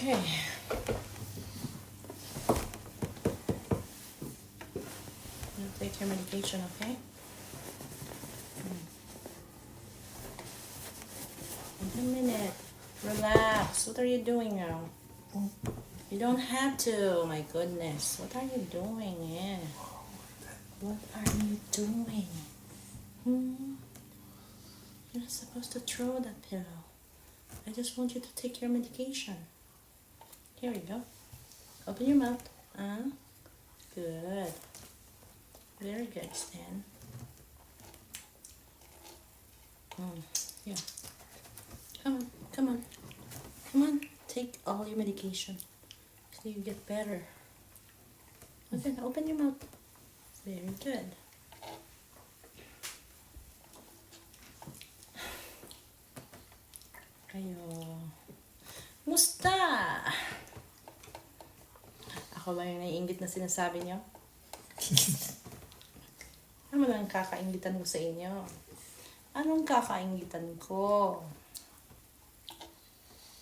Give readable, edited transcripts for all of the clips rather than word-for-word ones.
Okay. You take your medication, okay? Wait a minute. Relax. What are you doing now? You don't have to. My goodness. What are you doing? Yeah. What are you doing? You're not supposed to throw that pillow. I just want you to take your medication. Here we go. Open your mouth. Good. Very good, Stan. Yeah. Come on, come on. Come on, take all your medication so you get better. Okay, open your mouth. Very good. Kayo. Musta? Ako ba yung naiingit na sinasabi niyo? Ano lang kakaingitan ko sa inyo? Anong kakaingitan ko?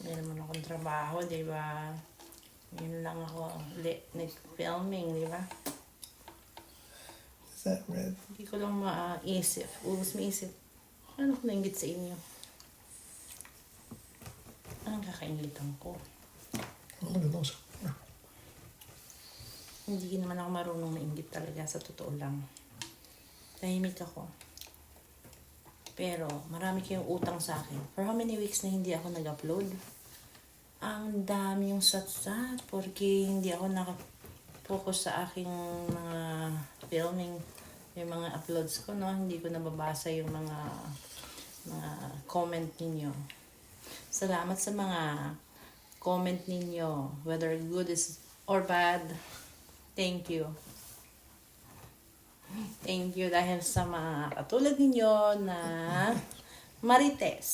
Hindi naman akong trabaho, di ba? Yun lang ako nag-filming, di ba? Is that red? Hindi ko lang maisip. Ubus maisip. Ano ko nainggit sa inyo? Anong kakaingitan ko? Oh, det var så. Ja. Hindi naman ako marunong mainggit talaga, sa totoo lang. Tahimik ako. Pero marami kayong utang sa akin. For how many weeks na hindi ako nag-upload? Ang dami yung satsat porque hindi ako naka-focus sa aking mga filming, yung mga uploads ko, no? Hindi ko nababasa yung mga comment ninyo. Salamat sa mga comment ninyo, whether good is or bad. Thank you. Thank you dahil sa mga katulad ninyo na Marites.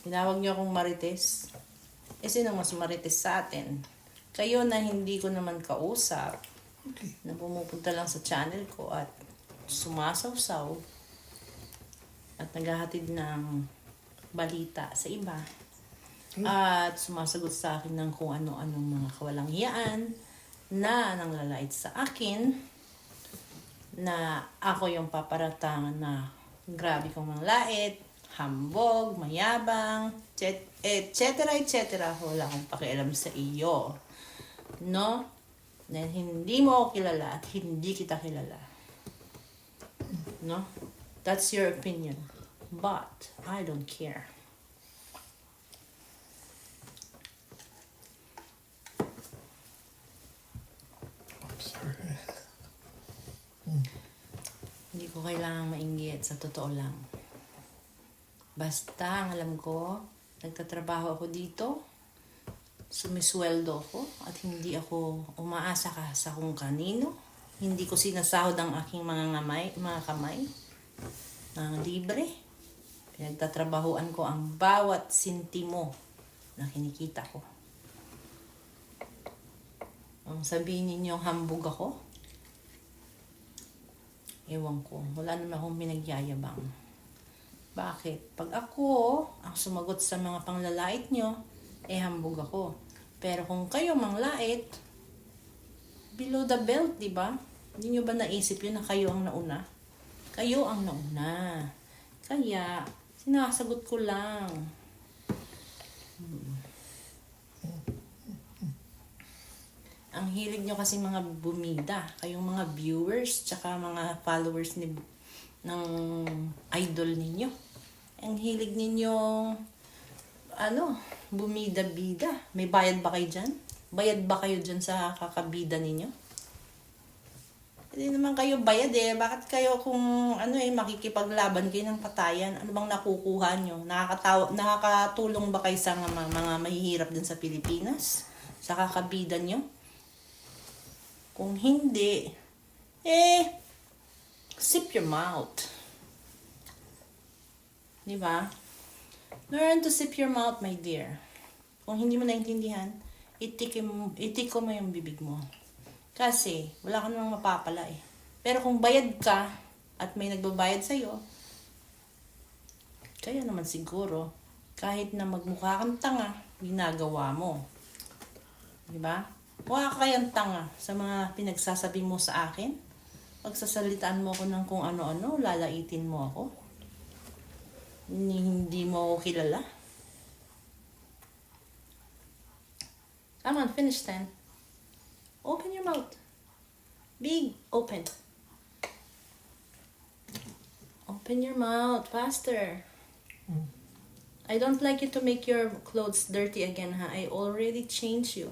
Tinawag niyo akong Marites. Eh, sino mas Marites sa atin? Kayo na hindi ko naman kausap, Okay. na pumupunta lang sa channel ko at sumasawsaw at naghahatid ng balita sa iba. At sumasagot sa akin ng kung ano-anong mga kawalang hiyaan na nanglalait sa akin na ako yung paparatangan na grabe kong manglait, hambog, mayabang, etc. Wala akong pakialam sa iyo. No? Dahil hindi mo ako kilala at hindi kita kilala. No? That's your opinion. But I don't care. I'm sorry. Hindi ko kailangang mainggit, sa totoo lang. Basta, ang alam ko, nagtatrabaho ako dito, sumisweldo ako, at hindi ako umaasa ka sa kung kanino. Hindi ko sinasahod ang aking mga kamay, ng libre. Pinagtatrabahuan ko ang bawat sintimo na kinikita ko. Ang sabihin ninyo, hambog ako, ewan ko, wala naman akong pinagyayabang. Bakit? Pag ako ang sumagot sa mga panglalait nyo, hambog ako. Pero kung kayo manglait, below the belt, di ba? Hindi nyo ba naisip yun na kayo ang nauna? Kayo ang nauna. Kaya, sinasagot ko lang. Ang hilig nyo kasi mga bumida, kayong mga viewers, tsaka mga followers ng idol ninyo. Ang hilig ninyo, bumida-bida. May bayad ba kayo dyan? Bayad ba kayo dyan sa kakabida ninyo? Hindi naman kayo bayad eh. Bakit kayo kung makikipaglaban kayo ng patayan? Ano bang nakukuha nyo? Nakakatulong ba kayo sa mga mahihirap din sa Pilipinas? Sa kakabida nyo? Kung hindi, sip your mouth. Di ba? Learn to sip your mouth, my dear. Kung hindi mo naintindihan, itiko mo yung bibig mo. Kasi, wala ka namang mapapala eh. Pero kung bayad ka, at may nagbabayad sa'yo, kaya naman siguro, kahit na magmukha kang tanga, ginagawa mo. Diba? Mukha ka kayang tanga sa mga pinagsasabi mo sa akin. Pagsasalitaan mo ako ng kung ano-ano, lalaitin mo ako. Hindi mo ako kilala. Come on, finish then. Open your mouth. Big, open. Open your mouth, faster. I don't like you to make your clothes dirty again, ha? I already changed you.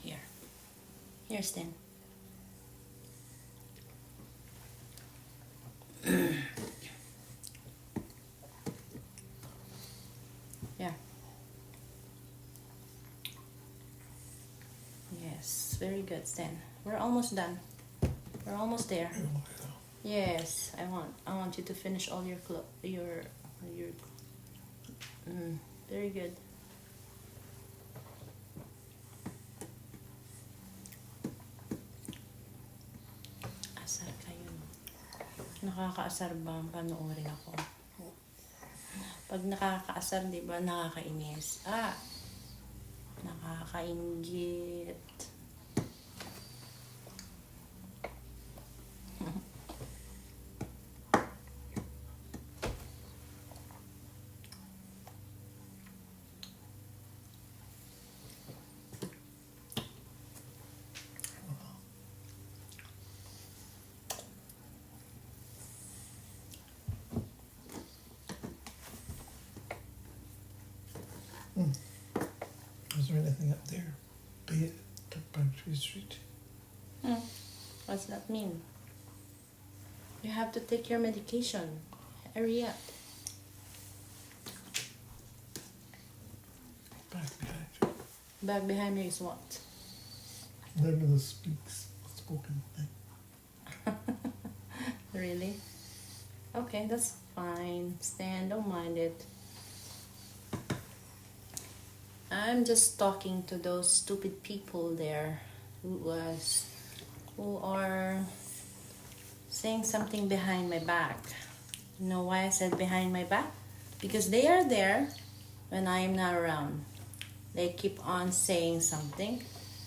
Here. Here, Stan. Yeah. Yes, very good, Stan. We're almost done. We're almost there. Yes, I want you to finish all your very good. Asar kayo. Nakakaasar ba ang panoorin ako? Pag nakakaasar, di ba, nakakainis. Nakakainggit. Is there anything up there? Be it Tree Street. What's that mean? You have to take your medication. Hurry up. Back behind you. Back behind me is what? Whatever the spoken thing. Really? Okay, that's fine. Stan, don't mind it. I'm just talking to those stupid people there who are saying something behind my back. You know why I said behind my back? Because they are there when I am not around. They keep on saying something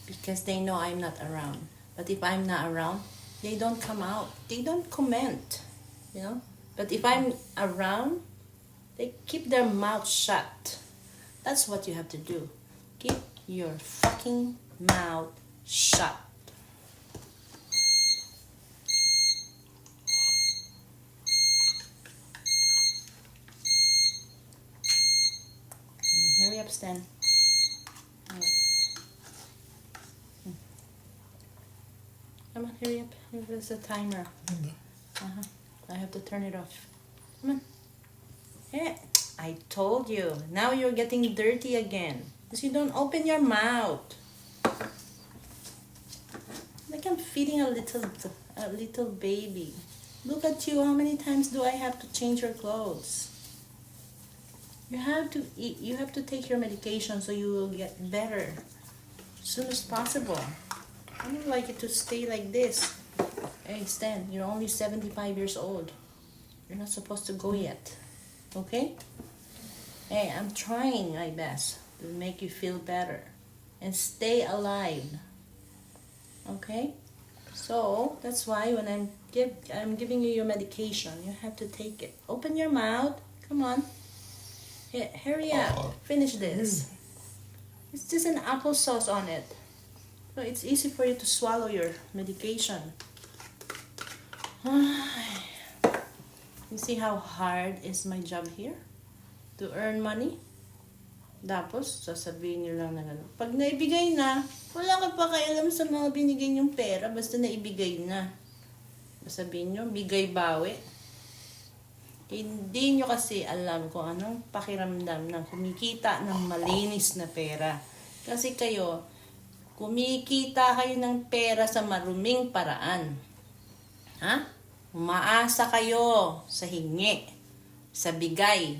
because they know I'm not around. But if I'm not around, they don't come out. They don't comment, you know. But if I'm around, they keep their mouth shut. That's what you have to do. Keep your fucking mouth shut. Hurry up, Stan. Come on, hurry up. There's a timer. I have to turn it off. Come on. Yeah, I told you. Now you're getting dirty again. Because you don't open your mouth. Like I'm feeding a little baby. Look at you. How many times do I have to change your clothes? You have to eat. You have to take your medication so you will get better as soon as possible. I don't like it to stay like this. Hey, Stan, you're only 75 years old. You're not supposed to go yet. Okay? Hey, I'm trying my best to make you feel better and stay alive. Okay? So, that's why when I'm giving you your medication, you have to take it. Open your mouth. Come on. Hurry up. Finish this. It's just an applesauce on it. So it's easy for you to swallow your medication. You see how hard is my job here? To earn money? Tapos, sasabihin nyo lang na gano'n. Pag naibigay na, wala ka pa kaialam sa mga binigay nyong pera, basta naibigay na. Sabihin nyo, bigay bawi. Hindi nyo kasi alam kung anong pakiramdam ng kumikita ng malinis na pera. Kasi kayo, kumikita kayo ng pera sa maruming paraan. Ha? Umaasa kayo sa hingi, sa bigay.